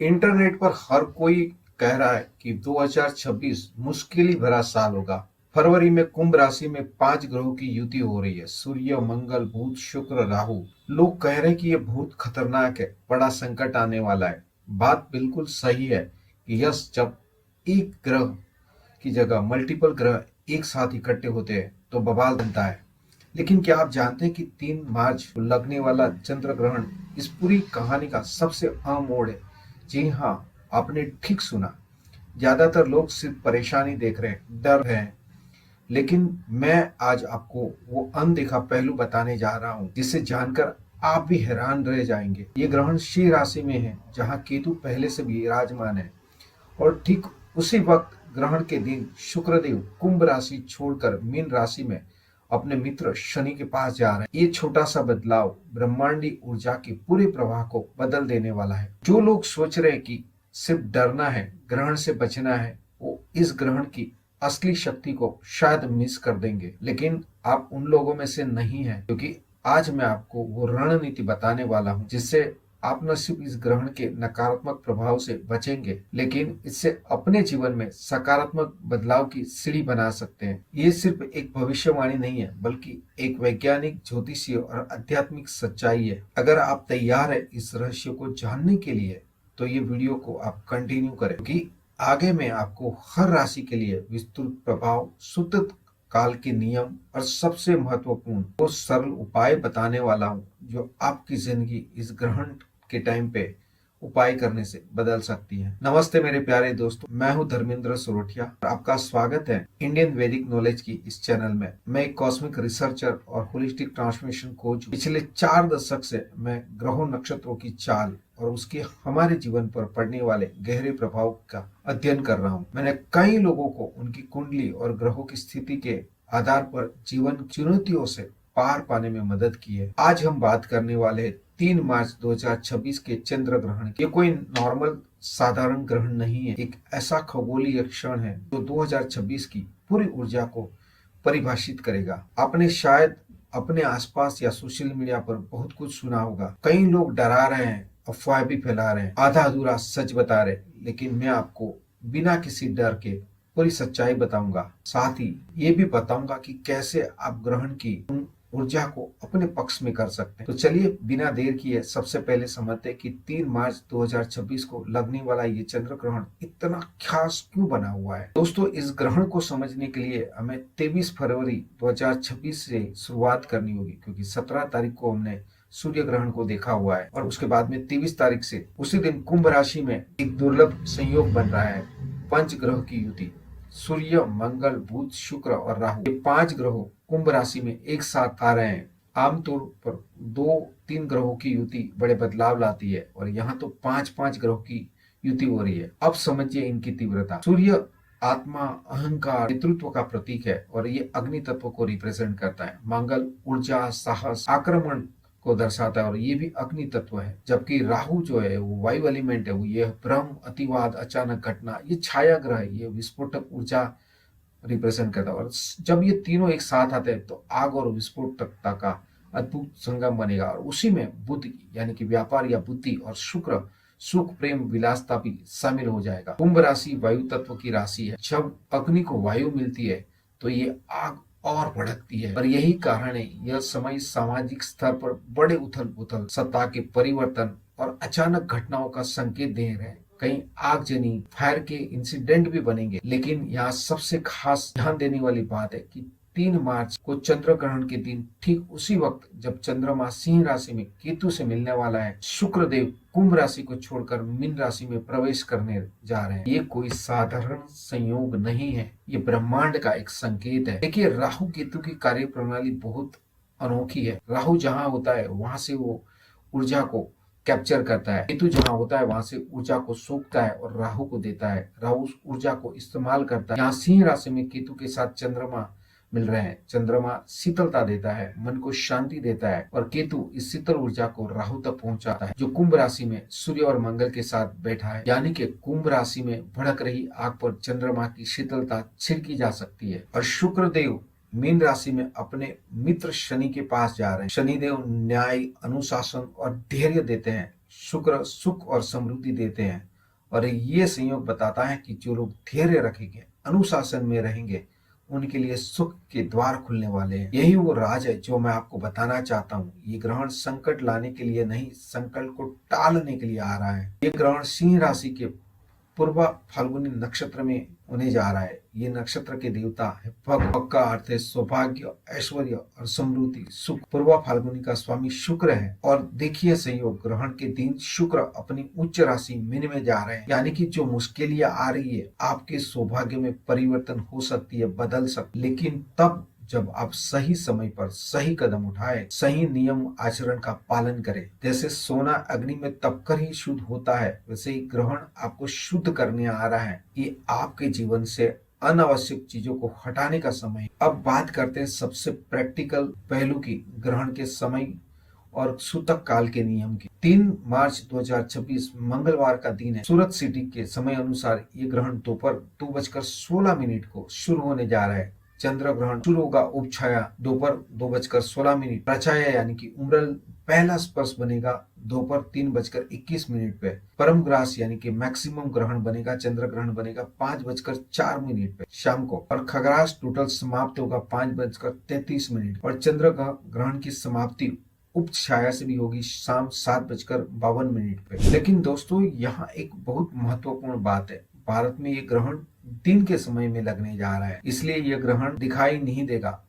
Internet पर हर कोई कह रहा है कि 2026 मुश्किल ही भरा साल होगा। फरवरी में कुंभ राशि में 5 ग्रहों की युति हो रही है। सूर्य, मंगल, बुध, शुक्र, राहु। लोग कह रहे हैं कि ये बहुत खतरनाक है, बड़ा संकट आने वाला है। बात बिल्कुल सही है कि यस, जब एक ग्रह की जगह मल्टीपल ग्रह एक साथ इकट्ठे होते हैं तो बवाल बनता है। लेकिन क्या आप जानते हैं कि 3 मार्च को लगने वाला चंद्र ग्रहण इस पूरी कहानी का सबसे अहम मोड़ है। जी हाँ, आपने ठीक सुना। ज्यादातर लोग सिर्फ परेशानी देख रहे हैं, डर रहे हैं, लेकिन मैं आज आपको वो अनदेखा पहलू बताने जा रहा हूँ जिसे जानकर आप भी हैरान रह जाएंगे। ये ग्रहण सिंह राशि में है, जहाँ केतु पहले से भी विराजमान है। और ठीक उसी वक्त ग्रहण के दिन शुक्रदेव कुंभ राशि छोड़कर मीन राशि में अपने मित्र शनि के पास जा रहे हैं। ये छोटा सा बदलाव ब्रह्मांडी ऊर्जा के पूरे प्रवाह को बदल देने वाला है। जो लोग सोच रहे हैं कि सिर्फ डरना है, ग्रहण से बचना है, वो इस ग्रहण की असली शक्ति को शायद मिस कर देंगे। लेकिन आप उन लोगों में से नहीं हैं, क्योंकि आज मैं आपको वो रणनीति बताने वाला हूँ जिससे आप न सिर्फ इस ग्रहण के नकारात्मक प्रभाव से बचेंगे, लेकिन इससे अपने जीवन में सकारात्मक बदलाव की सीढ़ी बना सकते हैं। ये सिर्फ एक भविष्यवाणी नहीं है, बल्कि एक वैज्ञानिक, ज्योतिषीय और आध्यात्मिक सच्चाई है। अगर आप तैयार है इस रहस्य को जानने के लिए, तो ये वीडियो को आप कंटिन्यू करें, क्योंकि आगे मैं आपको हर राशि के लिए विस्तृत प्रभाव, शुद्ध काल के नियम और सबसे महत्वपूर्ण वो सरल उपाय बताने वाला हूँ, जो आपकी जिंदगी इस ग्रहण के टाइम पे उपाय करने से बदल सकती है। नमस्ते मेरे प्यारे दोस्तों, मैं हूँ धर्मेंद्र सोरठिया और आपका स्वागत है इंडियन वैदिक नॉलेज की इस चैनल में। मैं एक कॉस्मिक रिसर्चर और होलिस्टिक ट्रांसफॉर्मेशन कोच। पिछले 4 दशक से मैं ग्रहों, नक्षत्रों की चाल और उसके हमारे जीवन पर पड़ने वाले गहरे प्रभाव का अध्ययन कर रहा हूँ। मैंने कई लोगों को उनकी कुंडली और ग्रहों की स्थिति के आधार पर जीवन चुनौतियों से पार पाने में मदद की है। आज हम बात करने वाले हैं 3 मार्च 2026 के चंद्र ग्रहण। ये कोई नॉर्मल साधारण ग्रहण नहीं है, एक ऐसा खगोलीय क्षण है जो 2026 की पूरी ऊर्जा को परिभाषित करेगा। आपने शायद अपने आसपास या सोशल मीडिया पर बहुत कुछ सुना होगा। कई लोग डरा रहे हैं, अफवाह भी फैला रहे हैं, आधा अधूरा सच बता रहे, लेकिन मैं आपको बिना किसी डर के पूरी सच्चाई बताऊंगा। साथ ही ये भी बताऊंगा कि कैसे आप ग्रहण की ऊर्जा को अपने पक्ष में कर सकते हैं। तो चलिए बिना देर किए सबसे पहले समझते हैं कि 3 मार्च 2026 को लगने वाला ये चंद्र ग्रहण इतना खास क्यों बना हुआ है। दोस्तों, इस ग्रहण को समझने के लिए हमें 23 फरवरी 2026 से शुरुआत करनी होगी, क्योंकि 17 तारीख को हमने सूर्य ग्रहण को देखा हुआ है और उसके बाद में 23 तारीख से उसी दिन कुंभ राशि में एक दुर्लभ संयोग बन रहा है। 5 ग्रह की युति, सूर्य, मंगल, बुध, शुक्र और राहु, ये 5 ग्रहों कुंभ राशि में एक साथ आ रहे हैं। आमतौर पर 2-3 ग्रहों की युति बड़े बदलाव लाती है, और यहाँ तो 5-5 ग्रहों की युति हो रही है। अब समझिए इनकी तीव्रता। सूर्य आत्मा, अहंकार, नेतृत्व का प्रतीक है और ये अग्नि तत्व को रिप्रेजेंट करता है। मंगल ऊर्जा, साहस, आक्रमण को दर्शाता है और ये भी अग्नि तत्व है। जबकि राहु जो है वो वायु एलिमेंट है, वो ये भ्रम, अतिवाद, अचानक घटना, ये छाया ग्रह है, ये विस्फोटक ऊर्जा रिप्रेजेंट करता है। और जब ये तीनों एक साथ आते हैं तो आग और विस्फोटकता का अद्भुत संगम बनेगा। और उसी में बुध यानी कि व्यापार या बुद्धि और शुक्र सुख, प्रेम, विलासता भी शामिल हो जाएगा। कुंभ राशि वायु तत्व की राशि है। जब अग्नि को वायु मिलती है तो ये आग और भड़कती है, और यही कारण है यह समय सामाजिक स्तर पर बड़े उथल पुथल, सत्ता के परिवर्तन और अचानक घटनाओं का संकेत दे रहे हैं। कहीं आगजनी, फायर के इंसिडेंट भी बनेंगे। लेकिन यहाँ सबसे खास ध्यान देने वाली बात है कि 3 मार्च को चंद्र ग्रहण के दिन ठीक उसी वक्त जब चंद्रमा सिंह राशि में केतु से मिलने वाला है, शुक्रदेव कुंभ राशि को छोड़कर मीन राशि में प्रवेश करने जा रहे हैं। ये कोई साधारण संयोग नहीं है, ये ब्रह्मांड का एक संकेत है। देखिए, राहु केतु की कार्य प्रणाली बहुत अनोखी है। राहु जहाँ होता है वहां से वो ऊर्जा को कैप्चर करता है, केतु जहाँ होता है वहां से ऊर्जा को सोखता है और राहु को देता है। राहु उस ऊर्जा को इस्तेमाल करता है। यहाँ सिंह राशि में केतु के साथ चंद्रमा मिल रहे हैं। चंद्रमा शीतलता देता है, मन को शांति देता है, और केतु इस शीतल ऊर्जा को राहु तक पहुंचाता है, जो कुंभ राशि में सूर्य और मंगल के साथ बैठा है। यानी कि कुंभ राशि में भड़क रही आग पर चंद्रमा की शीतलता छिड़की जा सकती है। और शुक्रदेव मीन राशि में अपने मित्र शनि के पास जा रहे हैं। शनिदेव न्याय, अनुशासन और धैर्य देते हैं। शुक्र सुख और समृद्धि देते हैं, और ये संयोग बताता है कि जो लोग धैर्य रखेंगे, अनुशासन में रहेंगे, उनके लिए सुख के द्वार खुलने वाले हैं। यही वो राज है जो मैं आपको बताना चाहता हूँ। ये ग्रहण संकट लाने के लिए नहीं, संकट को टालने के लिए आ रहा है। ये ग्रहण सिंह राशि के पूर्वा फाल्गुनी नक्षत्र में होने जा रहा है। ये नक्षत्र के देवता है भग का अर्थ है सौभाग्य, ऐश्वर्य और समृद्धि, सुख। पूर्वा फाल्गुनी का स्वामी शुक्र है। और देखिए संयोग, ग्रहण के दिन शुक्र अपनी उच्च राशि मीन में जा रहे हैं, यानी कि जो मुश्किलें आ रही है, आपके सौभाग्य में परिवर्तन हो सकती है, बदल सकती, लेकिन तब जब आप सही समय पर सही कदम उठाए, सही नियम आचरण का पालन करें। जैसे सोना अग्नि में तपकर ही शुद्ध होता है, वैसे ही ग्रहण आपको शुद्ध करने आ रहा है। ये आपके जीवन से अनावश्यक चीजों को हटाने का समय। अब बात करते हैं सबसे प्रैक्टिकल पहलू की, ग्रहण के समय और सूतक काल के नियम की। 3 मार्च 2026 मंगलवार का दिन है। सूरत सिटी के समय अनुसार ये ग्रहण दोपहर 2:16 को शुरू होने जा रहा है। चंद्र ग्रहण शुरू होगा उपछाया दोपहर 2:16। प्रछाया यानी कि उम्रल पहला स्पर्श बनेगा दोपहर 3:21 पे। परम ग्रास यानी कि मैक्सिमम ग्रहण बनेगा, चंद्र ग्रहण बनेगा 5:04 पे शाम को। और खगरास टोटल समाप्त होगा 5:33 और चंद्र ग्रहण की समाप्ति उप छाया से भी होगी शाम 7:52 पे। लेकिन दोस्तों, यहाँ एक बहुत महत्वपूर्ण बात है। भारत में ये ग्रहण दिन के समय में लगने जा रहा है, इसलिए यह ग्रहण दिखाई नहीं देगा,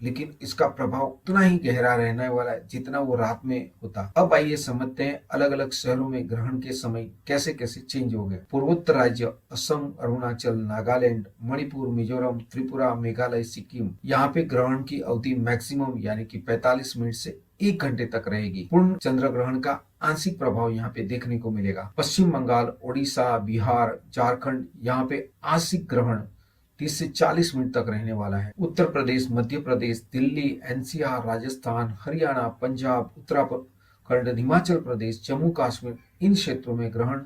लेकिन इसका प्रभाव उतना ही गहरा रहने वाला है जितना वो रात में होता। अब आइए समझते हैं अलग अलग शहरों में ग्रहण के समय कैसे कैसे चेंज हो गए। पूर्वोत्तर राज्य असम, अरुणाचल, नागालैंड, मणिपुर, मिजोरम, त्रिपुरा, मेघालय, सिक्किम, यहाँ पे ग्रहण की अवधि मैक्सिमम यानी कि 45 मिनट से 1 घंटे तक रहेगी। पूर्ण चंद्र ग्रहण का आंशिक प्रभाव यहाँ पे देखने को मिलेगा। पश्चिम बंगाल, ओडिशा, बिहार, झारखंड, यहाँ पे आंशिक ग्रहण 30 से 40 मिनट तक रहने वाला है। उत्तर प्रदेश, मध्य प्रदेश, दिल्ली, एनसीआर, राजस्थान, हरियाणा, पंजाब, उत्तराखंड, हिमाचल प्रदेश, जम्मू कश्मीर, इन क्षेत्रों में ग्रहण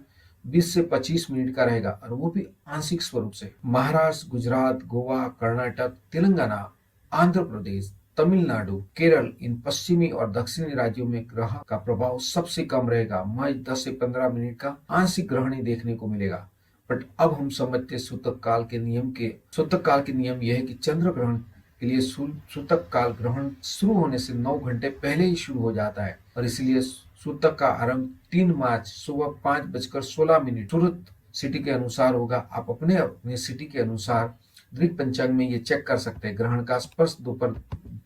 20 से 25 मिनट का रहेगा, और वो भी आंशिक स्वरूप से। महाराष्ट्र, गुजरात, गोवा, कर्नाटक, तेलंगाना, आंध्र प्रदेश, तमिलनाडु, केरल, इन पश्चिमी और दक्षिणी राज्यों में ग्रहण का प्रभाव सबसे कम रहेगा। महज 10 से 15 मिनट का आंशिक ग्रहण ही देखने को मिलेगा। बट अब हम समझते सूतक काल के नियम के। सूतक काल के नियम यह है कि चंद्र ग्रहण के लिए सूतक काल ग्रहण शुरू होने से 9 घंटे पहले ही शुरू हो जाता है, और इसलिए सूतक का आरंभ 3 मार्च सुबह 5:16 सूरत सिटी के अनुसार होगा। आप अपने अपने सिटी के अनुसार दृक पंचांग में ये चेक कर सकते हैं। ग्रहण का स्पर्श दोपहर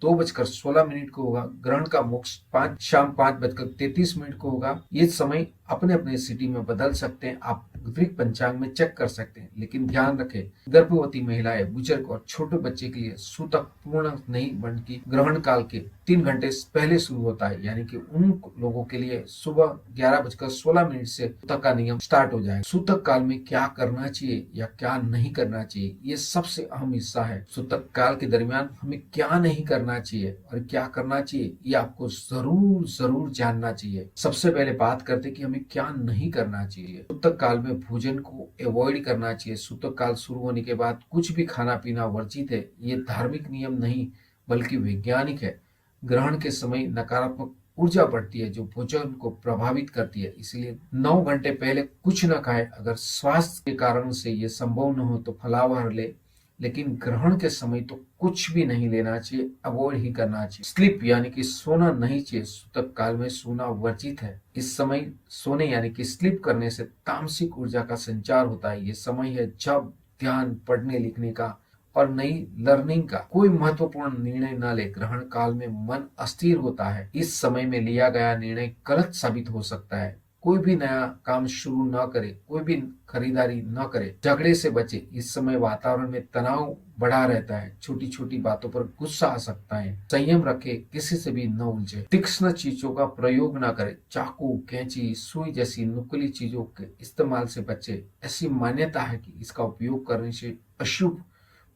2:16 को होगा। ग्रहण का मोक्ष शाम 5:33 को होगा। ये समय अपने अपने सिटी में बदल सकते हैं, आप दृक पंचांग में चेक कर सकते हैं। लेकिन ध्यान रखें, गर्भवती महिलाएं, बुजुर्ग और छोटे बच्चे के लिए सूतक पूर्ण नहीं, बल्कि ग्रहण काल के 3 घंटे पहले शुरू होता है, यानी कि उन लोगों के लिए सुबह 11:16 से सूतक का नियम स्टार्ट हो जाएगा। सूतक काल में क्या करना चाहिए या क्या नहीं करना चाहिए, ये सबसे अहम हिस्सा है। सूतक काल के दरमियान हमें क्या नहीं करना चाहिए और क्या करना चाहिए, ये आपको जरूर जानना चाहिए। सबसे पहले बात करते कि हमें क्या नहीं करना चाहिए। सूतक काल में भोजन को अवॉइड करना चाहिए। सूतक काल शुरू होने के बाद कुछ भी खाना पीना वर्जित है। ये धार्मिक नियम नहीं बल्कि वैज्ञानिक है। ग्रहण के समय नकारात्मक ऊर्जा बढ़ती है जो भोजन को प्रभावित करती है, इसलिए 9 घंटे पहले कुछ न खाए। अगर स्वास्थ्य के कारण से ये संभव न हो तो फलाहार ले, लेकिन ग्रहण के समय तो कुछ भी नहीं लेना चाहिए, अवॉइड ही करना चाहिए। स्लीप यानी कि सोना नहीं चाहिए। सूतक काल में सोना वर्जित है। इस समय सोने यानी कि स्लीप करने से तामसिक ऊर्जा का संचार होता है। ये समय है जब ध्यान, पढ़ने लिखने का और नई लर्निंग का कोई महत्वपूर्ण निर्णय न ले। ग्रहण काल में मन अस्थिर होता है। इस समय में लिया गया निर्णय गलत साबित हो सकता है। कोई भी नया काम शुरू न करे, कोई भी खरीदारी न करे, झगड़े से बचे। इस समय वातावरण में तनाव बढ़ा रहता है। छोटी छोटी बातों पर गुस्सा आ सकता है। संयम रखे, किसी से भी न उलझे। तीक्ष्ण चीजों का प्रयोग न करे। चाकू, कैंची, सुई जैसी नुकीली चीजों के इस्तेमाल से बचे। ऐसी मान्यता है कि इसका उपयोग करने से अशुभ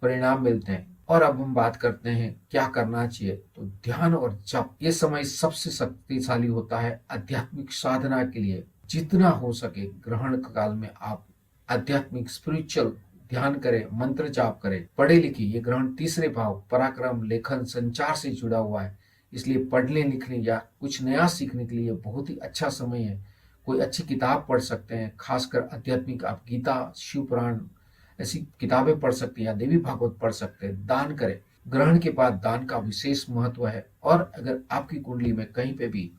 परिणाम मिलते हैं। और अब हम बात करते हैं क्या करना चाहिए। तो ध्यान और जप, ये समय सबसे शक्तिशाली होता है आध्यात्मिक साधना के लिए। जितना हो सके ग्रहण काल में आप आध्यात्मिक स्पिरिचुअल ध्यान करें, मंत्र जाप करें, पढ़े लिखे। ये ग्रहण तीसरे भाव पराक्रम, लेखन, संचार से जुड़ा हुआ है, इसलिए पढ़ने लिखने या कुछ नया सीखने के लिए बहुत ही अच्छा समय है। कोई अच्छी किताब पढ़ सकते हैं, खासकर आध्यात्मिक, आप गीता, शिव पुराण ऐसी किताबें पढ़ सकते हैं या देवी भागवत पढ़ सकते हैं। दान करें। ग्रहण के बाद दान का विशेष महत्व है। और अगर आपकी कुंडली में कहीं पे भी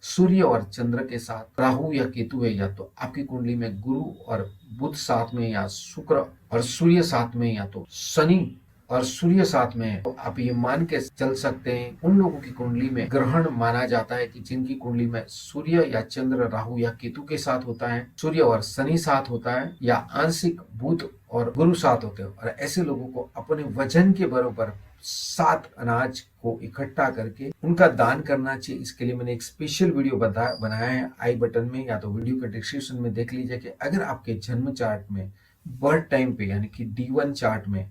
सूर्य और चंद्र के साथ राहु या केतु है, या तो आपकी कुंडली में गुरु और बुध साथ में, या शुक्र और सूर्य साथ में, या तो शनि और सूर्य साथ में है, तो आप ये मान के चल सकते हैं उन लोगों की कुंडली में ग्रहण माना जाता है कि जिनकी कुंडली में सूर्य या चंद्र राहु या केतु के साथ होता है, सूर्य और शनि साथ होता है, या आंशिक बुध और गुरु साथ होते हैं। और ऐसे लोगों को अपने वजन के बराबर 7 अनाज को इकट्ठा करके उनका दान करना चाहिए। इसके लिए मैंने एक स्पेशल वीडियो बनाया है, आई बटन में या तो वीडियो के डिस्क्रिप्शन में देख लीजिए कि अगर आपके जन्म चार्ट में बर्थ टाइम पे यानी कि D1 चार्ट में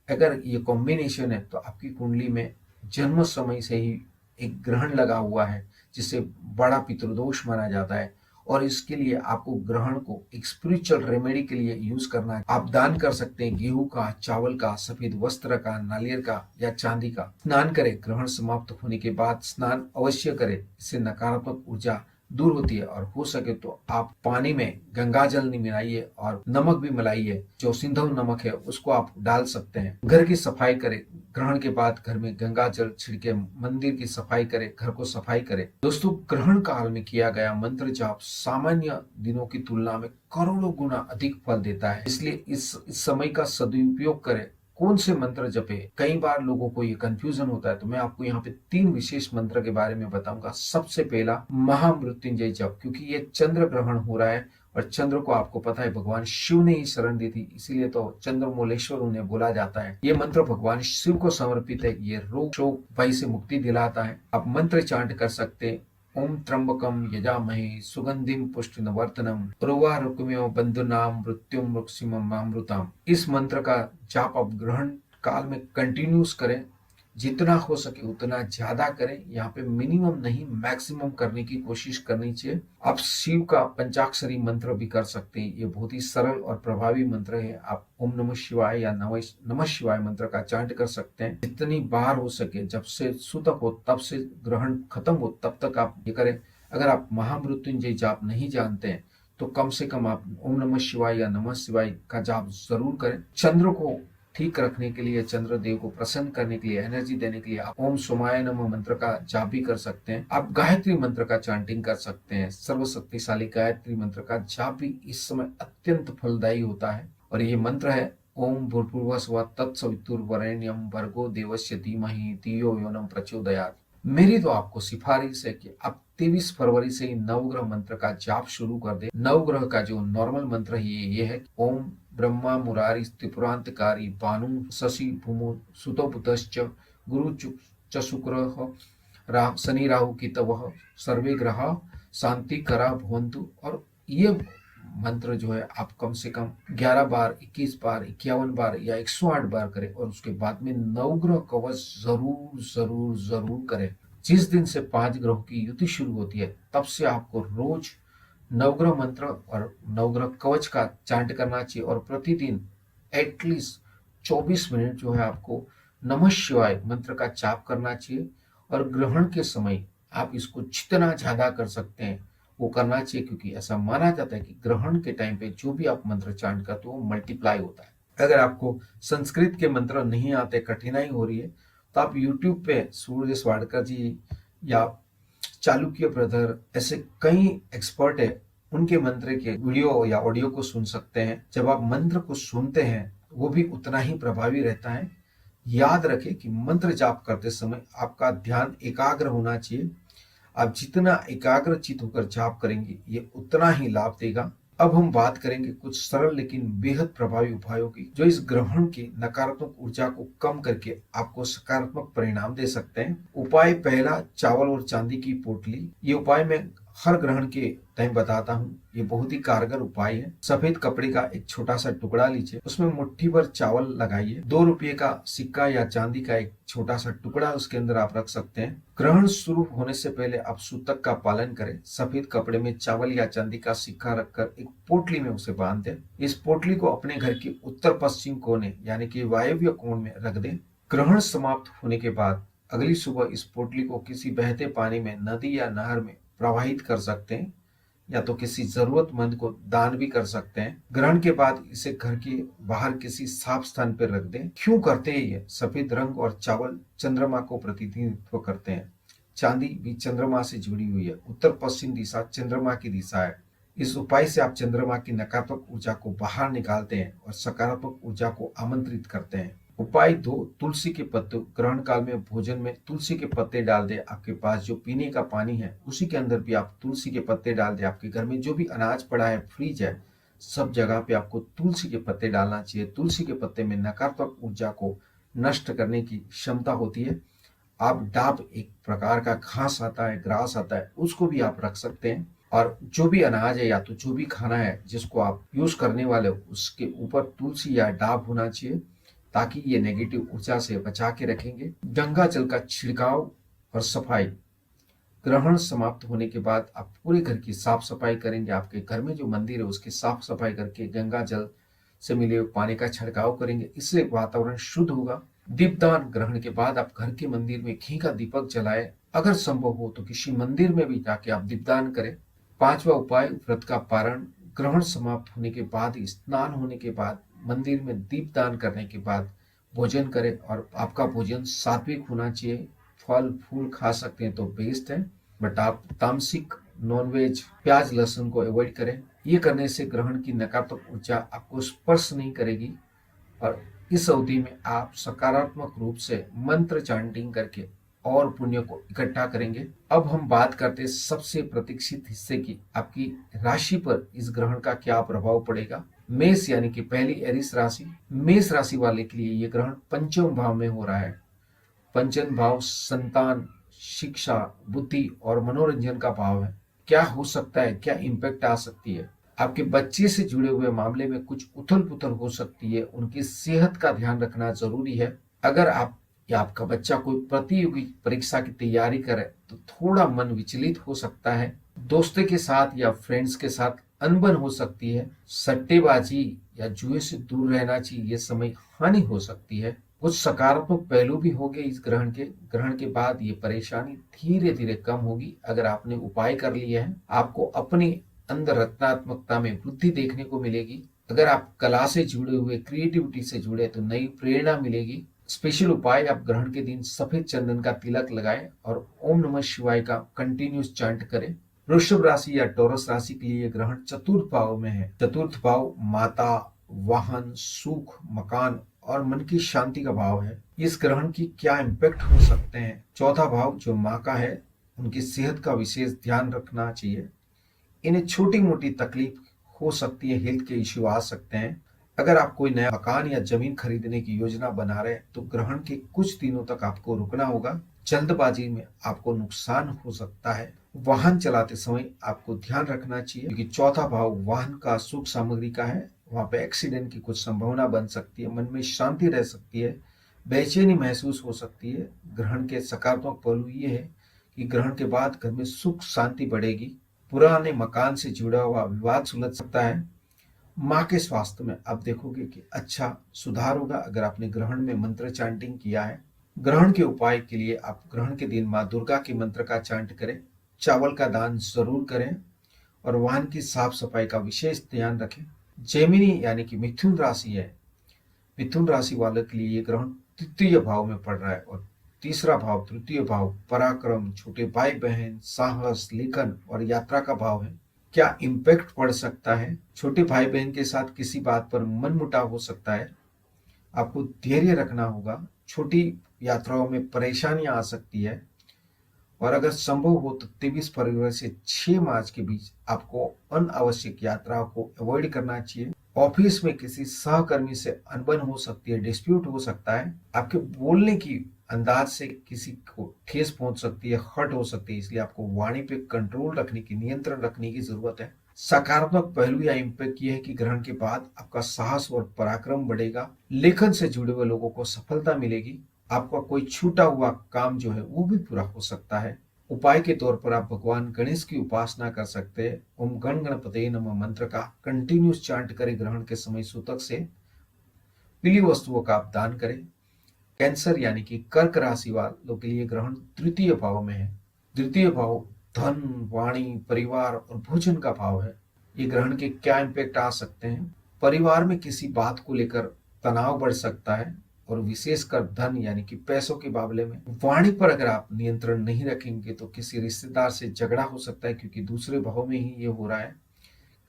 अगर ये कॉम्बिनेशन है, तो आपकी कुंडली में जन्म समय से ही एक ग्रहण लगा हुआ है, जिसे बड़ा पितृदोष माना जाता है। और इसके लिए आपको ग्रहण को एक स्पिरिचुअल रेमेडी के लिए यूज करना है। आप दान कर सकते हैं गेहूं का, चावल का, सफेद वस्त्र का, नारियल का या चांदी का। स्नान करें। ग्रहण समाप्त होने के बाद स्नान अवश्य करें, इससे नकारात्मक ऊर्जा दूर होती है। और हो सके तो आप पानी में गंगा जल नहीं मिलाइए और नमक भी मिलाइए, जो सिंधव नमक है उसको आप डाल सकते हैं। घर की सफाई करें। ग्रहण के बाद घर में गंगा जल छिड़के मंदिर की सफाई करें, घर को सफाई करें। दोस्तों, ग्रहण काल में किया गया मंत्र जाप सामान्य दिनों की तुलना में करोड़ों गुना अधिक फल देता है, इसलिए इस समय का सदुपयोग करें। कौन से मंत्र जपे, कई बार लोगों को ये कंफ्यूजन होता है, तो मैं आपको यहाँ पे 3 विशेष मंत्र के बारे में बताऊंगा। सबसे पहला महामृत्युंजय जप, क्योंकि ये चंद्र ग्रहण हो रहा है और चंद्र को आपको पता है भगवान शिव ने ही शरण दी थी, इसीलिए तो चंद्रमौलेश्वर उन्हें बोला जाता है। ये मंत्र भगवान शिव को समर्पित है। ये रोग शोक भय से मुक्ति दिलाता है। आप मंत्र चांट कर सकते हैं। ओम त्र्यंबकम यजामहे सुगंधिम पुष्टिवर्धनम उर्वारुकमेव बंधुनाम मृत्युम मृक्षिममामृताम। इस मंत्र का जाप आप ग्रहण काल में कंटिन्यूस करें, जितना हो सके उतना ज्यादा करें। यहाँ पे मिनिमम नहीं मैक्सिमम करने की कोशिश करनी चाहिए। आप शिव का पंचाक्षरी मंत्र भी कर सकते हैं। ये बहुत ही सरल और प्रभावी मंत्र है। आप ओम नमः शिवाय या नमः शिवाय मंत्र का चांट कर सकते हैं जितनी बार हो सके। जब से सूतक हो तब से ग्रहण खत्म हो तब तक आप ये करें। अगर आप महामृत्युंजय जाप नहीं जानते हैं तो कम से कम आप ओम नमः शिवाय या नमः शिवाय का जाप जरूर करें। चंद्र को ठीक रखने के लिए, चंद्र देव को प्रसन्न करने के लिए, एनर्जी देने के लिए आप ओम सोमाय नमः मंत्र का जाप भी कर सकते हैं। आप गायत्री मंत्र का चांटिंग कर सकते हैं। सर्वशक्तिशाली गायत्री मंत्र का जाप भी इस समय अत्यंत फलदायी होता है। और ये मंत्र है ओम भूर्भुवस्सुवः तत्सवितुर्वरेण्यं भर्गो देवस्य धीमहि धियो यो नः प्रचोदयात्। मेरी तो आपको सिफारिश है कि आप 23 फरवरी से ही नवग्रह मंत्र का जाप शुरू कर दे। नवग्रह का जो नॉर्मल मंत्र है ये है ओम ब्रह्मा मुरारी त्रिपुरांतकारी भानु शशि भूमो सुतो बुधश्च गुरु च शुक्र शनि राहु केतवः सर्वे ग्रह शांति करा भवन्तु। और ये मंत्र जो है आप कम से कम 11 बार, 21 बार, 51 बार या 108 बार करें। और उसके बाद में नवग्रह कवच जरूर जरूर जरूर करें। जिस दिन से 5 ग्रहों की युति शुरू होती है तब से आपको रोज नवग्रह मंत्र और नवग्रह कवच का चांट करना चाहिए। और प्रतिदिन एटलीस्ट 24 मिनट जो है आपको नमः शिवाय मंत्र का जाप करना चाहिए। और ग्रहण के समय आप इसको जितना ज्यादा कर सकते हैं वो करना चाहिए, क्योंकि ऐसा माना जाता है कि ग्रहण के टाइम पे जो भी आप मंत्र चांट करते हो वो मल्टीप्लाई होता है। अगर आपको संस्कृत के मंत्र नहीं आते, कठिनाई हो रही है, तो आप यूट्यूब पे सूर्य स्वाडकर जी या चालुक्य ब्रदर ऐसे कई एक्सपर्ट है, उनके मंत्र के वीडियो या ऑडियो को सुन सकते हैं। जब आप मंत्र को सुनते हैं वो भी उतना ही प्रभावी रहता है। याद रखें कि मंत्र जाप करते समय आपका ध्यान एकाग्र होना चाहिए। आप जितना एकाग्रचित होकर जाप करेंगे ये उतना ही लाभ देगा। अब हम बात करेंगे कुछ सरल लेकिन बेहद प्रभावी उपायों की, जो इस ग्रहण की नकारात्मक ऊर्जा को कम करके आपको सकारात्मक परिणाम दे सकते हैं। उपाय पहला, चावल और चांदी की पोटली। ये उपाय मैं हर ग्रहण के टाइम बताता हूँ। ये बहुत ही कारगर उपाय है। सफेद कपड़े का एक छोटा सा टुकड़ा लीजिए, उसमें मुट्ठी भर चावल लगाइए। 2 रुपये का सिक्का या चांदी का एक छोटा सा टुकड़ा उसके अंदर आप रख सकते हैं। ग्रहण शुरू होने से पहले आप सूतक का पालन करें। सफेद कपड़े में चावल या चांदी का सिक्का रखकर एक पोटली में उसे बांध दें। इस पोटली को अपने घर के उत्तर पश्चिम कोने यानी कि वायव्य कोण में रख दें। ग्रहण समाप्त होने के बाद अगली सुबह इस पोटली को किसी बहते पानी में, नदी या नहर में प्रवाहित कर सकते हैं। या तो किसी जरूरतमंद को दान भी कर सकते हैं। ग्रहण के बाद इसे घर के बाहर किसी साफ स्थान पर रख दें। क्यों करते हैं ये? सफेद रंग और चावल चंद्रमा को प्रतिनिधित्व करते हैं। चांदी भी चंद्रमा से जुड़ी हुई है। उत्तर पश्चिम दिशा चंद्रमा की दिशा है। इस उपाय से आप चंद्रमा की नकारात्मक ऊर्जा को बाहर निकालते हैं और सकारात्मक ऊर्जा को आमंत्रित करते हैं। उपाय 2, तुलसी के पत्ते। ग्रहण काल में भोजन में तुलसी के पत्ते डाल दें। आपके पास जो पीने का पानी है उसी के अंदर भी आप तुलसी के पत्ते डाल दें। आपके घर में जो भी अनाज पड़ा है, फ्रिज है, सब जगह पे आपको तुलसी के पत्ते डालना चाहिए। तुलसी के पत्ते में नकारात्मक ऊर्जा को नष्ट करने की क्षमता होती है। आप डाब, एक प्रकार का घास आता है, ग्रास आता है, उसको भी आप रख सकते हैं। और जो भी अनाज है या तो जो भी खाना है जिसको आप यूज करने वाले हो उसके ऊपर तुलसी या डाब होना चाहिए, ताकि ये नेगेटिव ऊर्जा से बचा के रखेंगे। गंगा जल का छिड़काव और सफाई। ग्रहण समाप्त होने के बाद आप पूरे घर की साफ सफाई करेंगे। आपके घर में जो मंदिर है उसकी साफ सफाई करके गंगा जल से मिले हुए पानी का छिड़काव करेंगे। इससे वातावरण शुद्ध होगा। दीपदान। ग्रहण के बाद आप घर के मंदिर में घी का दीपक जलाएं। अगर संभव हो तो किसी मंदिर में भी जाके आप दीपदान करें। 5वां उपाय, व्रत का पारण। ग्रहण समाप्त होने के बाद, स्नान होने के बाद, मंदिर में दीपदान करने के बाद भोजन करें और आपका भोजन सात्विक होना चाहिए। फल फूल खा सकते हैं तो बेस्ट है, बट आप तामसिक, नॉनवेज, प्याज लहसुन को अवॉइड करें। ये करने से ग्रहण की नकारात्मक ऊर्जा आपको स्पर्श नहीं करेगी और इस अवधि में आप सकारात्मक रूप से मंत्र चांटिंग करके और पुण्य को इकट्ठा करेंगे। अब हम बात करते हैं सबसे प्रतीक्षित हिस्से की, आपकी राशि पर इस ग्रहण का क्या प्रभाव पड़ेगा। मेष यानी कि पहली एरिस राशि। मेष राशि वाले के लिए ये ग्रहण पंचम भाव में हो रहा है। पंचम भाव संतान, शिक्षा, बुद्धि और मनोरंजन का भाव है। क्या हो सकता है, क्या इम्पैक्ट आ सकती है? आपके बच्चे से जुड़े हुए मामले में कुछ उथल पुथल हो सकती है। उनकी सेहत का ध्यान रखना जरूरी है। अगर आप या आपका बच्चा कोई प्रतियोगी परीक्षा की तैयारी करे तो थोड़ा मन विचलित हो सकता है। दोस्तों के साथ या फ्रेंड्स के साथ अनबन हो सकती है। सट्टेबाजी या जुए से दूर रहना चाहिए। ये समय हानि हो सकती है। कुछ सकारात्मक पहलू भी होंगे इस ग्रहण के। ग्रहण के बाद ये परेशानी धीरे धीरे कम होगी। अगर आपने उपाय कर लिए हैं, आपको अपनी अंदर रचनात्मकता में वृद्धि देखने को मिलेगी। अगर आप कला से जुड़े हुए, क्रिएटिविटी से जुड़े तो नई प्रेरणा मिलेगी। स्पेशल उपाय, आप ग्रहण के दिन सफेद चंदन का तिलक लगाएं और ओम नमः शिवाय का कंटिन्यूस चांट करें। वृषभ राशि या टॉरस राशि के लिए ग्रहण चतुर्थ भाव में है। चतुर्थ भाव माता, वाहन, सुख, मकान और मन की शांति का भाव है। इस ग्रहण की क्या इम्पैक्ट हो सकते हैं? चौथा भाव जो माँ का है, उनकी सेहत का विशेष ध्यान रखना चाहिए। इन्हें छोटी मोटी तकलीफ हो सकती है, हेल्थ के इश्यू आ सकते हैं। अगर आप कोई नया मकान या जमीन खरीदने की योजना बना रहे हैं तो ग्रहण के कुछ दिनों तक आपको रुकना होगा। जल्दबाजी में आपको नुकसान हो सकता है। वाहन चलाते समय आपको ध्यान रखना चाहिए, क्योंकि चौथा भाव वाहन का, सुख सामग्री का है। वहां पे एक्सीडेंट की कुछ संभावना बन सकती है। मन में शांति रह सकती है, बेचैनी महसूस हो सकती है। ग्रहण के सकारात्मक पहलू ये है कि ग्रहण के बाद घर में सुख शांति बढ़ेगी। पुराने मकान से जुड़ा हुआ विवाद सुलझ सकता है। माँ के स्वास्थ्य में आप देखोगे कि अच्छा सुधार होगा अगर आपने ग्रहण में मंत्र चांटिंग किया है। ग्रहण के उपाय के लिए आप ग्रहण के दिन माँ दुर्गा के मंत्र का चांट करें, चावल का दान जरूर करें और वाहन की साफ सफाई का विशेष ध्यान रखें। जेमिनी यानी कि मिथुन राशि है। मिथुन राशि वालों के लिए ये ग्रहण तृतीय भाव में पड़ रहा है और तीसरा भाव, तृतीय भाव पराक्रम, छोटे भाई बहन, साहस, लेखन और यात्रा का भाव है। क्या इम्पैक्ट पड़ सकता है? छोटे भाई बहन के साथ किसी बात पर मनमुटाव हो सकता है। आपको धैर्य रखना होगा। छोटी यात्राओं में परेशानियां आ सकती है और अगर संभव हो तो 23 फरवरी से 6 मार्च के बीच आपको अनावश्यक यात्राओं को अवॉइड करना चाहिए। ऑफिस में किसी सहकर्मी से अनबन हो सकती है, डिस्प्यूट हो सकता है। आपके बोलने की अंदाज से किसी को ठेस पहुंच सकती है, हर्ट हो सकती है, इसलिए आपको वाणी पे कंट्रोल रखने की, नियंत्रण रखने की जरूरत है। सकारात्मक पहलू या इम्पैक्ट ये है कि ग्रहण के बाद आपका साहस और पराक्रम बढ़ेगा। लेखन से जुड़े हुए लोगों को सफलता मिलेगी। आपका कोई छूटा हुआ काम जो है वो भी पूरा हो सकता है। उपाय के तौर पर आप भगवान गणेश की उपासना कर सकते हैं। ओम गण गणपते नमः मंत्र का कंटिन्यूस चांट करें। ग्रहण के समय सूतक से पीली वस्तुओं का आप दान करें। कैंसर यानी कि कर्क राशि वालों के लिए ग्रहण तृतीय भाव में है। तृतीय भाव धन, वाणी, परिवार और भोजन का भाव है। ये ग्रहण के क्या इम्पैक्ट आ सकते हैं? परिवार में किसी बात को लेकर तनाव बढ़ सकता है, और विशेषकर धन यानी कि पैसों के मामले में। वाणी पर अगर आप नियंत्रण नहीं रखेंगे तो किसी रिश्तेदार से झगड़ा हो सकता है, क्योंकि दूसरे भाव में ही ये हो रहा है।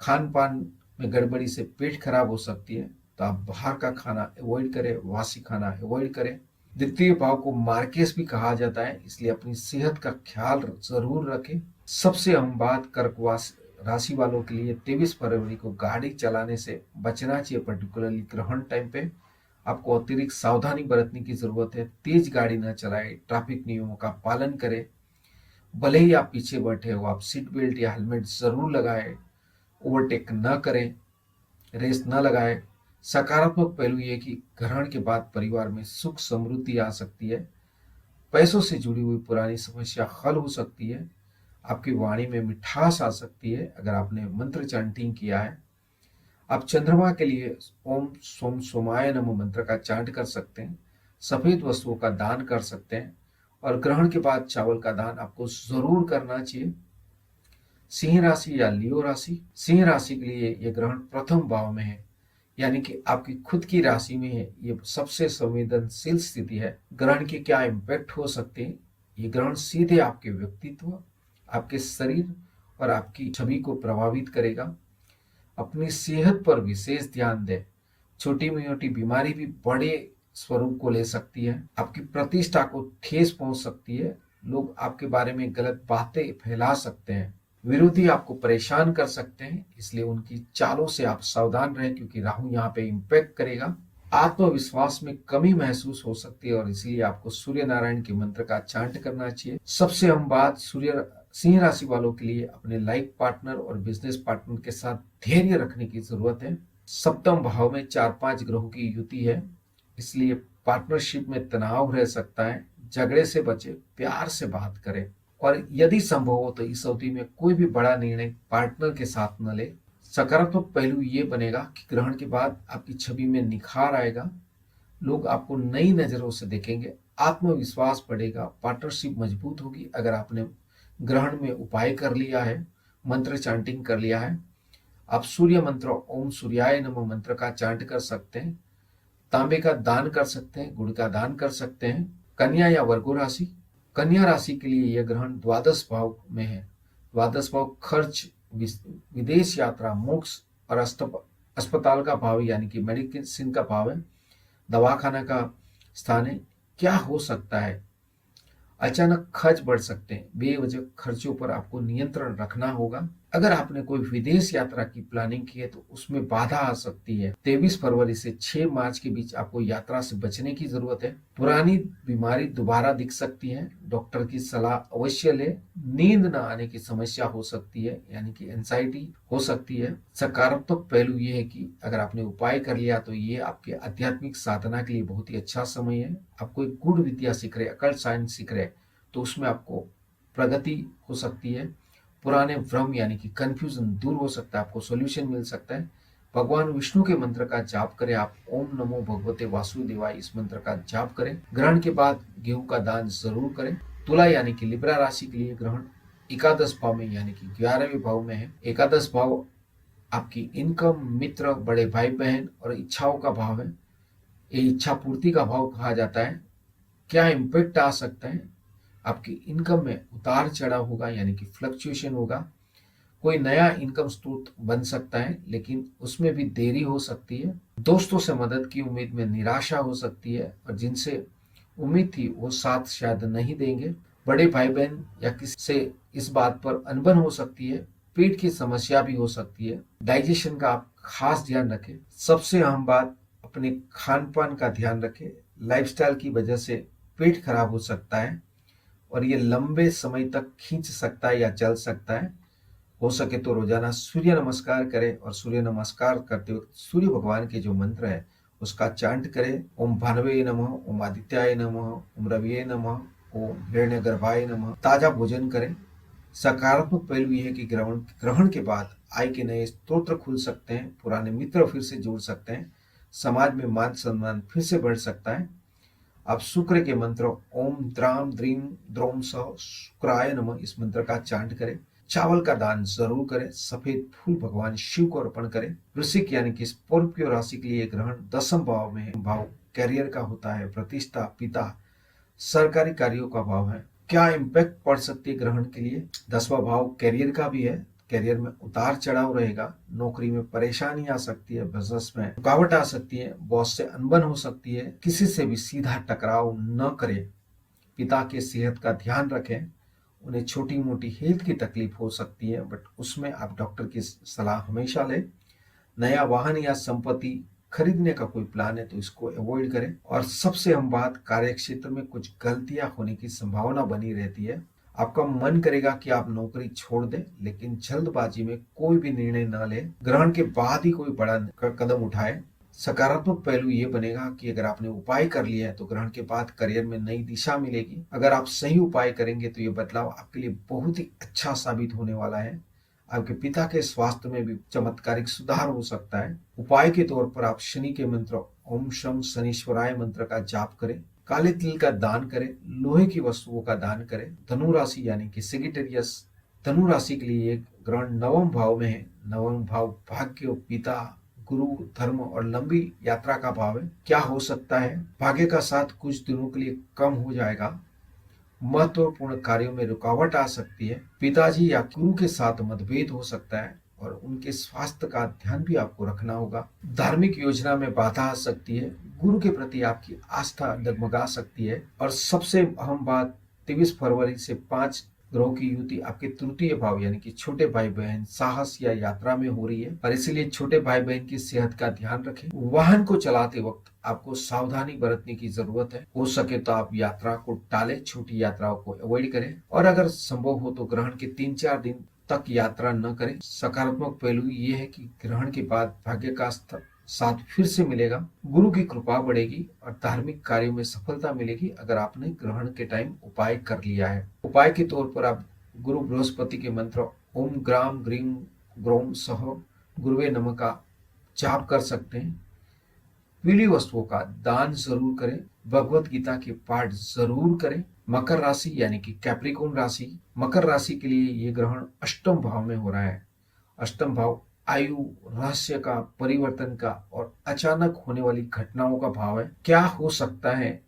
खान पान में गड़बड़ी से पेट खराब हो सकती है, तो आप बाहर का खाना अवॉइड करें, वासी खाना अवॉइड करें। द्वितीय भाव को मार्केस भी कहा जाता है, इसलिए अपनी सेहत का ख्याल जरूर रखें। सबसे अहम बात, कर्क राशि वालों के लिए 23 फरवरी को गाड़ी चलाने से बचना चाहिए। पर्टिकुलरली ग्रहण टाइम पे आपको अतिरिक्त सावधानी बरतने की जरूरत है। तेज गाड़ी न चलाएं, ट्रैफिक नियमों का पालन करें। भले ही आप पीछे बैठे हो, आप सीट बेल्ट या हेलमेट जरूर लगाएं। ओवरटेक न करें, रेस न लगाएं। सकारात्मक पहलू ये कि ग्रहण के बाद परिवार में सुख समृद्धि आ सकती है। पैसों से जुड़ी हुई पुरानी समस्या हल हो सकती है। आपकी वाणी में मिठास आ सकती है अगर आपने मंत्र चैंटिंग किया है। आप चंद्रमा के लिए ओम सोम सोमाय नमः मंत्र का चांट कर सकते हैं। सफेद वस्तुओं का दान कर सकते हैं, और ग्रहण के बाद चावल का दान आपको जरूर करना चाहिए। सिंह राशि या लियो राशि, सिंह राशि के लिए यह ग्रहण प्रथम भाव में है, यानी कि आपकी खुद की राशि में है। ये सबसे संवेदनशील स्थिति है। ग्रहण के क्या इम्पैक्ट हो सकते हैं? ये ग्रहण सीधे आपके व्यक्तित्व, आपके शरीर और आपकी छवि को प्रभावित करेगा। अपनी सेहत पर विशेष ध्यान दें। छोटी मोटी बीमारी भी बड़े स्वरूप को ले सकती है। आपकी प्रतिष्ठा को ठेस पहुंच सकती है। लोग आपके बारे में गलत बातें फैला सकते हैं। विरोधी आपको परेशान कर सकते हैं, इसलिए उनकी चालों से आप सावधान रहें, क्योंकि राहु यहाँ पे इम्पैक्ट करेगा। आत्मविश्वास में कमी महसूस हो सकती है, और इसलिए आपको सूर्य नारायण के मंत्र का चांट करना चाहिए। सबसे अहम बात, सूर्य सिंह राशि वालों के लिए अपने लाइफ पार्टनर और बिजनेस पार्टनर के साथ धैर्य रखने की जरूरत है। सप्तम भाव में 4-5 ग्रहों की युति है, इसलिए पार्टनरशिप में तनाव रह सकता है। झगड़े से बचे, प्यार से बात करें, और यदि संभव हो तो इस अवधि में कोई भी बड़ा निर्णय पार्टनर के साथ न ले। सकारात्मक पहलू ये बनेगा कि ग्रहण के बाद आपकी छवि में निखार आएगा। लोग आपको नई नजरों से देखेंगे, आत्मविश्वास बढ़ेगा, पार्टनरशिप मजबूत होगी। अगर आपने ग्रहण में उपाय कर लिया है, मंत्र चांटिंग कर लिया है, आप सूर्य मंत्र ओम सूर्याय नमः मंत्र का चांट कर सकते हैं। तांबे का दान कर सकते हैं, गुड़ का दान कर सकते हैं। कन्या या वर्गो राशि, कन्या राशि के लिए यह ग्रहण द्वादश भाव में है। द्वादश भाव खर्च, विदेश यात्रा, मोक्ष और अस्पताल का भाव, यानी कि मेडिसिन का भाव है। दवाखाना का स्थान है। क्या हो सकता है? अचानक खर्च बढ़ सकते हैं। बेवजह खर्चों पर आपको नियंत्रण रखना होगा। अगर आपने कोई विदेश यात्रा की प्लानिंग की है तो उसमें बाधा आ सकती है। 23 फरवरी से 6 मार्च के बीच आपको यात्रा से बचने की जरूरत है। पुरानी बीमारी दोबारा दिख सकती है, डॉक्टर की सलाह अवश्य ले। नींद न आने की समस्या हो सकती है, यानी कि एंजाइटी हो सकती है। सकारात्मक पहलू ये है कि अगर आपने उपाय कर लिया तो ये आपके आध्यात्मिक साधना के लिए बहुत ही अच्छा समय है। आप कोई गूढ़ विद्या सीख रहे, अकल्ट साइंस सीख रहे, तो उसमें आपको प्रगति हो सकती है। पुराने भ्रम यानी कि कंफ्यूजन दूर हो सकता है, आपको सॉल्यूशन मिल सकता है। भगवान विष्णु के मंत्र का जाप करें। आप ओम नमो भगवते वासुदेवाय इस मंत्र का जाप करें। ग्रहण के बाद गेहूं का दान जरूर करें। तुला यानी कि लिब्रा राशि के लिए ग्रहण एकादश भाव में यानी कि 11वें भाव में है। एकादश भाव आपकी इनकम, मित्र, बड़े भाई बहन और इच्छाओं का भाव है। ये इच्छा पूर्ति का भाव कहा जाता है। क्या इम्पैक्ट आ सकता है? आपकी इनकम में उतार चढ़ाव होगा, यानी कि फ्लक्चुएशन होगा। कोई नया इनकम स्रोत बन सकता है, लेकिन उसमें भी देरी हो सकती है। दोस्तों से मदद की उम्मीद में निराशा हो सकती है, और जिनसे उम्मीद थी वो साथ शायद नहीं देंगे। बड़े भाई बहन या किसी से इस बात पर अनबन हो सकती है। पेट की समस्या भी हो सकती है। डाइजेशन का आप खास ध्यान रखें। सबसे अहम बात, अपने खान पान का ध्यान रखें। लाइफस्टाइल की वजह से पेट खराब हो सकता है, और ये लंबे समय तक खींच सकता है या चल सकता है। हो सके तो रोजाना सूर्य नमस्कार करें, और सूर्य नमस्कार करते वक्त सूर्य भगवान के जो मंत्र है उसका चांट करें। ओम भानवे नमः, ओम आदित्याय नमः, ओम रविये नमः, ओम हिरण्यगर्भाय नमः। ताजा भोजन करें। सकारात्मक पहलू यह है कि ग्रहण के बाद आय के नए स्रोत खुल सकते हैं। पुराने मित्र फिर से जुड़ सकते हैं। समाज में मान सम्मान फिर से बढ़ सकता है। आप शुक्र के मंत्र ओम द्राम द्रीम द्रोम सह शुक्राय नमः इस मंत्र का चांट करें। चावल का दान जरूर करें। सफेद फूल भगवान शिव को अर्पण करें। वृश्चिक यानी कि स्कॉर्पियो राशि के लिए ग्रहण दसम भाव में है। भाव कैरियर का होता है, प्रतिष्ठा, पिता, सरकारी कार्यों का भाव है। क्या इम्पैक्ट पड़ सकती है ग्रहण के लिए? 10वां भाव कैरियर का भी है। कैरियर में उतार चढ़ाव रहेगा, नौकरी में परेशानी आ सकती है, बिजनेस में रुकावट आ सकती है, बॉस से अनबन हो सकती है। किसी से भी सीधा टकराव न करें। पिता के सेहत का ध्यान रखें। उन्हें छोटी मोटी हेल्थ की तकलीफ हो सकती है, बट उसमें आप डॉक्टर की सलाह हमेशा लें। नया वाहन या संपत्ति खरीदने का कोई प्लान है तो इसको अवॉइड करें। और सबसे अहम बात, कार्य क्षेत्र में कुछ गलतियां होने की संभावना बनी रहती है। आपका मन करेगा कि आप नौकरी छोड़ दें, लेकिन जल्दबाजी में कोई भी निर्णय न लें। ग्रहण के बाद ही कोई बड़ा कदम उठाए। सकारात्मक पहलू ये बनेगा कि अगर आपने उपाय कर लिया है तो ग्रहण के बाद करियर में नई दिशा मिलेगी। अगर आप सही उपाय करेंगे तो ये बदलाव आपके लिए बहुत ही अच्छा साबित होने वाला है। आपके पिता के स्वास्थ्य में भी चमत्कारिक सुधार हो सकता है। उपाय के तौर पर आप शनि के मंत्र ओम शम शनीश्वराय मंत्र का जाप करें। काले तिल का दान करें। लोहे की वस्तुओं का दान करें। धनु राशि यानी कि सेजिटेरियस धनु राशि के लिए एक ग्रहण नवम भाव में है। नवम भाव भाग्य, पिता, गुरु, धर्म और लंबी यात्रा का भाव है। क्या हो सकता है? भाग्य का साथ कुछ दिनों के लिए कम हो जाएगा। महत्वपूर्ण कार्यों में रुकावट आ सकती है। पिताजी या गुरु के साथ मतभेद हो सकता है और उनके स्वास्थ्य का ध्यान भी आपको रखना होगा। धार्मिक योजना में बाधा आ सकती है। गुरु के प्रति आपकी आस्था डगमगा सकती है। और सबसे अहम बात, 23 फरवरी से 5 ग्रहों की युति आपके तृतीय भाव यानी कि छोटे भाई बहन, साहस या यात्रा में हो रही है और इसलिए छोटे भाई बहन की सेहत का ध्यान रखें। वाहन को चलाते वक्त आपको सावधानी बरतने की जरूरत है। हो सके तो आप यात्रा को टालें, छोटी यात्राओं को अवॉइड करें और अगर संभव हो तो ग्रहण के 3-4 दिन तक यात्रा न करें। सकारात्मक पहलू ये है कि ग्रहण के बाद भाग्य का साथ फिर से मिलेगा, गुरु की कृपा बढ़ेगी और धार्मिक कार्यों में सफलता मिलेगी अगर आपने ग्रहण के टाइम उपाय कर लिया है। उपाय के तौर पर आप गुरु बृहस्पति के मंत्र ओम ग्राम ग्रीम ग्रोम सह गुरुवे नमः का जाप कर सकते हैं। पीली वस्तुओं का दान जरूर करें। भगवत गीता के पाठ जरूर करें। मकर राशि यानी कि कैप्रिकॉर्न राशि, मकर राशि के लिए ये ग्रहण अष्टम भाव में हो रहा है। अष्टम भाव आयु, रहस्य का, परिवर्तन का और अचानक होने वाली घटनाओं का भाव है। क्या हो सकता है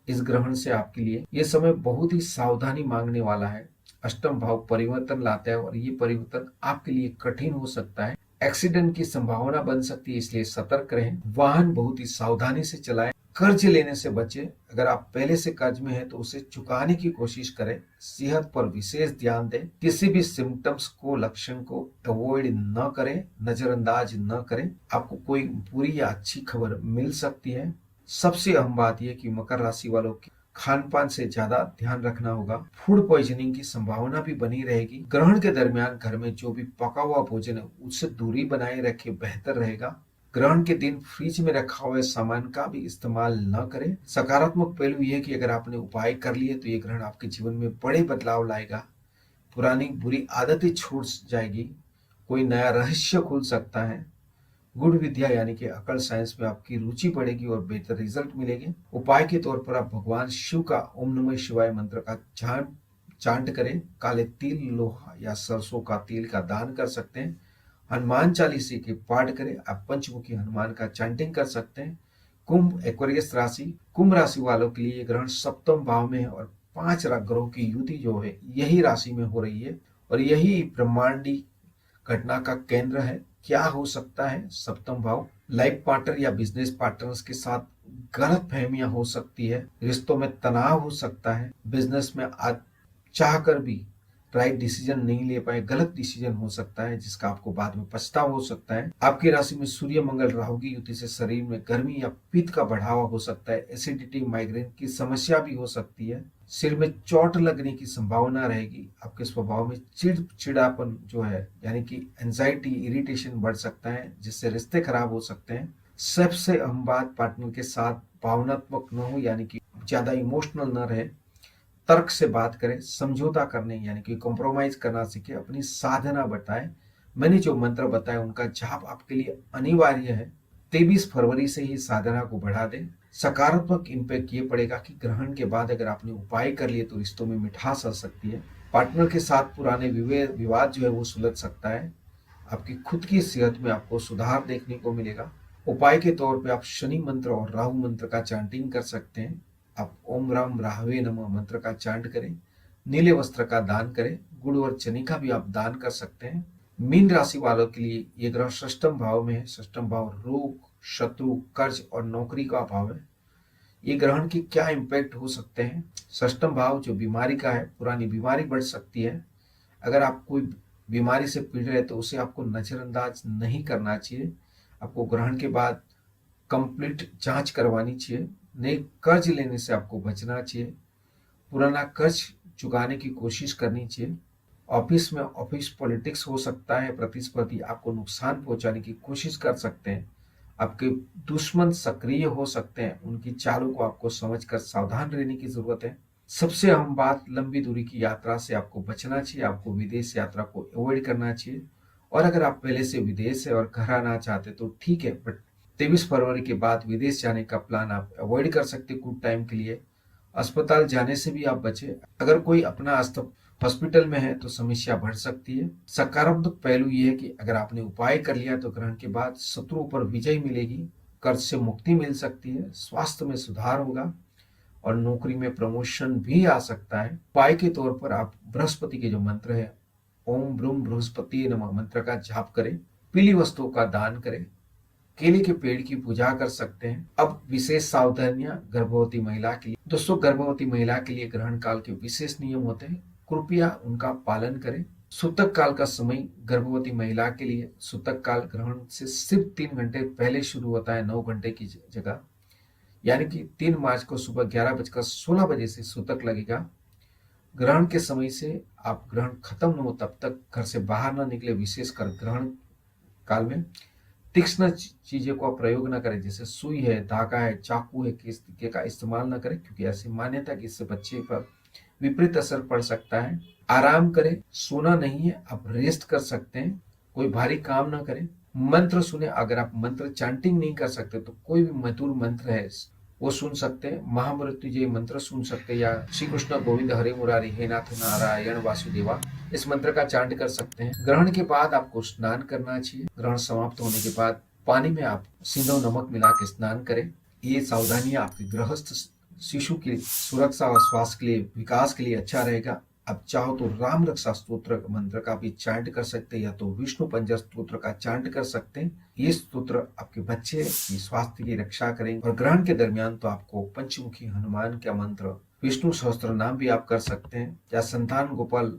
इस ग्रहण से आपके लिए? ये समय बहुत ही सावधानी मांगने वाला है। अष्टम भाव परिवर्तन लाता है और ये परिवर्तन आपके लिए कठिन हो सकता है। एक्सीडेंट की संभावना बन सकती है, इसलिए सतर्क रहें। वाहन बहुत ही सावधानी से चलाएं। कर्ज लेने से बचें। अगर आप पहले से कर्ज में हैं तो उसे चुकाने की कोशिश करें। सेहत पर विशेष ध्यान दें। किसी भी सिम्टम्स को, लक्षण को अवॉइड न करें, नजरअंदाज न करें। आपको कोई बुरी या अच्छी खबर मिल सकती है। सबसे अहम बात यह कि मकर राशि वालों की खान पान से ज्यादा ध्यान रखना होगा। फूड पॉइजनिंग की संभावना भी बनी रहेगी। ग्रहण के दरमियान घर में जो भी पका हुआ भोजन है उससे दूरी बनाए रखे बेहतर रहेगा। ग्रहण के दिन फ्रिज में रखा हुए सामान का भी इस्तेमाल न करें। सकारात्मक पहलू यह कि अगर आपने उपाय कर लिए तो ये ग्रहण आपके जीवन में बड़े बदलाव लाएगा। पुरानी बुरी आदतें छूट जाएगी। कोई नया रहस्य खुल सकता है। गुड विद्या यानी कि अकल, साइंस में आपकी रुचि बढ़ेगी और बेहतर रिजल्ट मिलेंगे। उपाय के तौर पर आप भगवान शिव का ओम नमः शिवाय मंत्र का चांट करें। काले तिल, लोहा या सरसों का तेल का दान कर सकते हैं। हनुमान चालीसा के पाठ करें। आप पंचमुखी हनुमान का चैंटिंग कर सकते हैं। कुंभ एक्वेरियस राशि, कुंभ राशि वालों के लिए ग्रहण सप्तम भाव में है और 5 ग्रहों की युति जो है यही राशि में हो रही है और यही ब्रह्मांडी घटना का केंद्र है। क्या हो सकता है? सप्तम भाव, लाइफ पार्टनर या बिजनेस पार्टनर्स के साथ गलत फहमियां हो सकती है। रिश्तों में तनाव हो सकता है। बिजनेस में आज चाह कर भी राइट डिसीजन नहीं ले पाए, गलत डिसीजन हो सकता है जिसका आपको बाद में पछतावा हो सकता है। आपकी राशि में सूर्य मंगल राहु की युति से शरीर में गर्मी या पित्त का बढ़ावा हो सकता है। एसिडिटी, माइग्रेन की समस्या भी हो सकती है। सिर में चोट लगने की संभावना रहेगी। आपके स्वभाव में चिड़चिड़ापन जो है यानी कि एंजाइटी, इरिटेशन बढ़ सकता है जिससे रिश्ते खराब हो सकते हैं। सबसे अहम बात, पार्टनर के साथ भावनात्मक न हो यानी कि ज्यादा इमोशनल न रहे। तर्क से बात करें। समझौता करने यानी कि कॉम्प्रोमाइज करना सीखे। अपनी साधना बताएं। मैंने जो मंत्र बताए उनका जाप आपके लिए अनिवार्य है। 23 फरवरी से ही साधना को बढ़ा दें। सकारात्मक इम्पैक्ट ये पड़ेगा कि ग्रहण के बाद अगर आपने उपाय कर लिए तो रिश्तों में मिठास आ सकती है। पार्टनर के साथ पुराने विवाद जो है वो सुलझ सकता है। आपकी खुद की सेहत में आपको सुधार देखने को मिलेगा। उपाय के तौर पे आप शनि मंत्र और राहु मंत्र का चांटिंग कर सकते हैं। आप ओम राम राहवे नमः मंत्र का चांट करें, नीले वस्त्र का दान करें, गुड़ और चने का भी आप दान कर सकते हैं। मीन राशि वालों के लिए ये ग्रह षष्ठम भाव में है। षष्ठम भाव रोग, शत्रु, कर्ज और नौकरी का भाव है। ये ग्रहण के क्या इम्पैक्ट हो सकते हैं? षष्ठम भाव जो बीमारी का है, पुरानी बीमारी बढ़ सकती है। अगर आप कोई बीमारी से पीड़ रहे तो उसे आपको नजरअंदाज नहीं करना चाहिए। आपको ग्रहण के बाद कंप्लीट जांच करवानी चाहिए। नए कर्ज लेने से आपको बचना चाहिए। पुराना कर्ज चुकाने की कोशिश करनी चाहिए। ऑफिस में ऑफिस पॉलिटिक्स हो सकता है। प्रतिस्पर्धी आपको नुकसान पहुंचाने की कोशिश कर सकते हैं। आपके दुश्मन सक्रिय हो सकते हैं। उनकी चालों को आपको समझकर सावधान रहने की जरूरत है। सबसे अहम बात, लंबी दूरी की यात्रा से आपको बचना चाहिए। आपको विदेश यात्रा को अवॉइड करना चाहिए। और अगर आप पहले से विदेश है और घर आना चाहते तो ठीक है, बट 23 फरवरी के बाद विदेश जाने का प्लान आप अवॉइड कर सकते कुछ टाइम के लिए। अस्पताल जाने से भी आप बचे। अगर कोई अपना हॉस्पिटल में है तो समस्या बढ़ सकती है। सकारात्मक पहलू ये है कि अगर आपने उपाय कर लिया तो ग्रहण के बाद शत्रुओं पर विजय मिलेगी, कर्ज से मुक्ति मिल सकती है, स्वास्थ्य में सुधार होगा और नौकरी में प्रमोशन भी आ सकता है। उपाय के तौर पर आप बृहस्पति के जो मंत्र है, ओम ब्रूम बृहस्पति नमः मंत्र का जाप करें, पीली वस्तुओं का दान करें, केले के पेड़ की पूजा कर सकते हैं। अब विशेष सावधानियां गर्भवती महिला के लिए। दोस्तों, गर्भवती महिला के लिए ग्रहण काल के विशेष नियम होते हैं, कृपया उनका पालन करें। सूतक काल का समय गर्भवती महिला के लिए, सूतक काल ग्रहण से सिर्फ 3 घंटे पहले शुरू होता है, 9 घंटे की जगह। यानी कि 3 मार्च को सुबह 11:16 से सूतक लगेगा। ग्रहण के समय से आप ग्रहण खत्म न हो तब तक घर से बाहर न निकले। विशेषकर ग्रहण काल में तीक्ष्ण चीजें को प्रयोग न करें, जैसे सुई है, धागा है, चाकू है, किस तरीके का इस्तेमाल न करें, क्योंकि ऐसी मान्यता कि इससे बच्चे पर विपरीत असर पड़ सकता है। आराम करें, सोना नहीं है, आप रेस्ट कर सकते हैं। कोई भारी काम ना करें। मंत्र सुने। अगर आप मंत्र चैंटिंग नहीं कर सकते तो कोई भी मधुर मंत्र है वो सुन सकते हैं। महामृत्युंजय मंत्र सुन सकते हैं, या श्री कृष्ण गोविंद हरे मुरारी हे नाथ नारायण वासुदेवा, इस मंत्र का चांट कर सकते हैं। ग्रहण के बाद आपको स्नान करना चाहिए। ग्रहण समाप्त होने के बाद पानी में आप सिंधव नमक मिला के स्नान करें। ये सावधानियां आपके गृहस्थ शिशु की सुरक्षा और स्वास्थ्य के लिए, विकास के लिए अच्छा रहेगा। आप चाहो तो राम रक्षा स्तोत्र मंत्र का भी चांट कर सकते हैं, या तो विष्णु पंजर स्तोत्र का चांट कर सकते हैं। ये स्तोत्र आपके बच्चे की स्वास्थ्य की रक्षा करेंगे। और ग्रहण के दरमियान तो आपको पंचमुखी हनुमान का मंत्र, विष्णु सहस्त्र नाम भी आप कर सकते हैं, या संतान गोपाल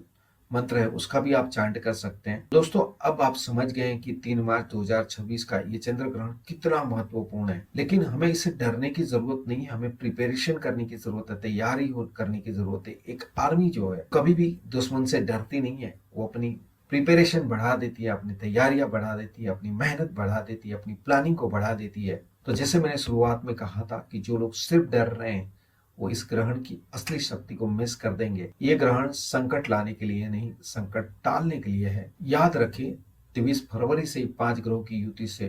मंत्र है उसका भी आप चांट कर सकते हैं। दोस्तों, अब आप समझ गए हैं कि 3 मार्च 2026 का ये चंद्र ग्रहण कितना महत्वपूर्ण है। लेकिन हमें इसे डरने की जरूरत नहीं है, हमें प्रिपरेशन करने की जरूरत है, तैयारी करने की जरूरत है। एक आर्मी जो है कभी भी दुश्मन से डरती नहीं है। वो अपनी प्रिपरेशन बढ़ा देती है, अपनी तैयारियां बढ़ा देती है, अपनी मेहनत बढ़ा देती है, अपनी प्लानिंग को बढ़ा देती है। तो जैसे मैंने शुरुआत में कहा था कि जो लोग सिर्फ डर रहे हैं वो इस ग्रहण की असली शक्ति को मिस कर देंगे। ये ग्रहण संकट लाने के लिए नहीं, संकट टालने के लिए है। याद रखें, 23 फरवरी से 5 ग्रहों की युति से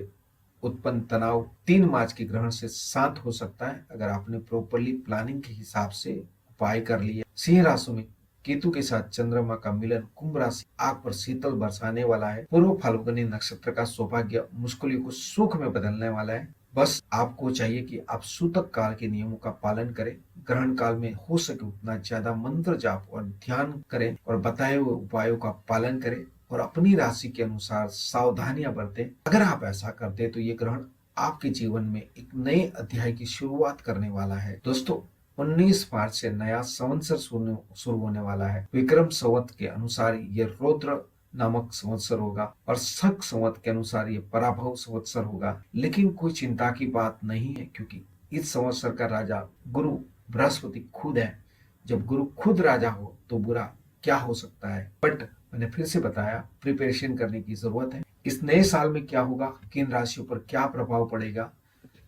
उत्पन्न तनाव 3 मार्च के ग्रहण से शांत हो सकता है, अगर आपने प्रॉपरली प्लानिंग के हिसाब से उपाय कर लिए। सिंह राशि में केतु के साथ चंद्रमा का मिलन कुंभ राशि आग पर शीतल बरसाने वाला है। पूर्व फाल्गुनी नक्षत्र का सौभाग्य मुश्किलों को सुख में बदलने वाला है। बस आपको चाहिए कि आप सूतक काल के नियमों का पालन करें। ग्रहण काल में हो सके उतना ज्यादा मंत्र जाप और ध्यान करें, और बताए हुए उपायों का पालन करें, और अपनी राशि के अनुसार सावधानियां बरतें। अगर आप ऐसा करते हैं तो ये ग्रहण आपके जीवन में एक नए अध्याय की शुरुआत करने वाला है। दोस्तों, 19 मार्च से नया संवत्सर शुरू होने वाला है। विक्रम संवत के अनुसार ये रौद्र नामक संवत्सर होगा, और शक संवत के अनुसार ये पराभव संवत्सर होगा। लेकिन कोई चिंता की बात नहीं है, क्योंकि इस संवत्सर का राजा गुरु बृहस्पति खुद है। जब गुरु खुद राजा हो तो बुरा क्या हो सकता है। बट मैंने फिर से बताया, प्रिपरेशन करने की जरूरत है। इस नए साल में क्या होगा, किन राशियों पर क्या प्रभाव पड़ेगा,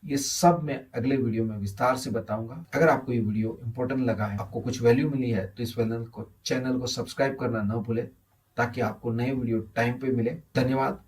ये सब मैं अगले वीडियो में विस्तार से बताऊंगा। अगर आपको ये वीडियो इंपॉर्टेंट लगा है, आपको कुछ वैल्यू मिली है, तो इस चैनल को सब्सक्राइब करना न भूले, ताकि आपको नए वीडियो टाइम पे मिले। धन्यवाद।